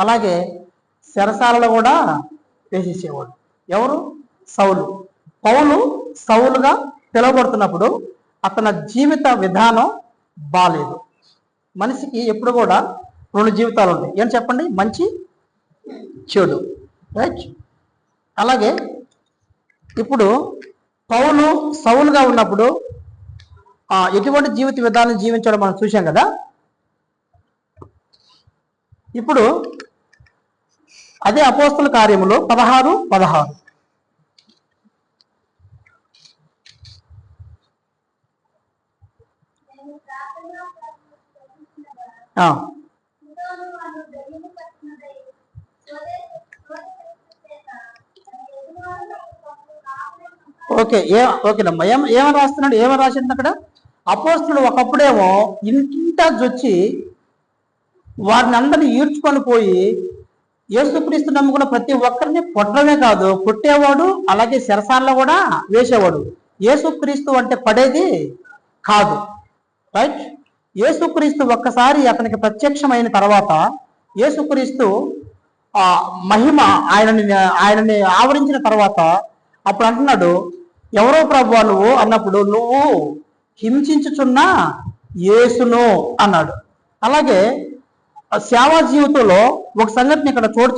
అలాగే చెరసాలలో కూడా వేసేసేవాడు. ఎవరు? సౌలు. పౌలు సౌలుగా పిలువబడుతున్నప్పుడు అతని జీవిత విధానం బాలేదు. మనిషికి ఎప్పుడు కూడా 2 జీవితాలు ఉంటాయి. ఏం చెప్పండి? మంచి, చెడు. రైట్. అలాగే ఇప్పుడు పౌలు సౌలుగా ఉన్నప్పుడు ఎటువంటి జీవిత విధానం జీవించడం మనం చూసాం కదా. ఇప్పుడు అదే అపోస్తల కార్యములు 16:16. ఓకేనమ్మా. ఏమని రాస్తున్నాడు? ఏమని రాసింది అక్కడ? అపోస్తలుడు ఒకప్పుడేమో ఇంటింటా వచ్చి వారిని అందరినీ ఈడ్చుకొని పోయి యేసుక్రీస్తు నమ్ముకున్న ప్రతి ఒక్కరిని కొట్టడమే కాదు, కొట్టేవాడు, అలాగే చెరసాలలో కూడా వేసేవాడు. యేసుక్రీస్తు అంటే పడేది కాదు. రైట్. యేసుక్రీస్తు ఒక్కసారి అతనికి ప్రత్యక్షమైన తర్వాత యేసుక్రీస్తు మహిమ ఆయనని ఆవరించిన తర్వాత అప్పుడు అంటున్నాడు, ఎవరో ప్రభువా నువ్వు అన్నప్పుడు, నువ్వు హింసించుచున్న యేసును అన్నాడు. అలాగే సేవా జీవితంలో ఒక సంగతిని ఇక్కడ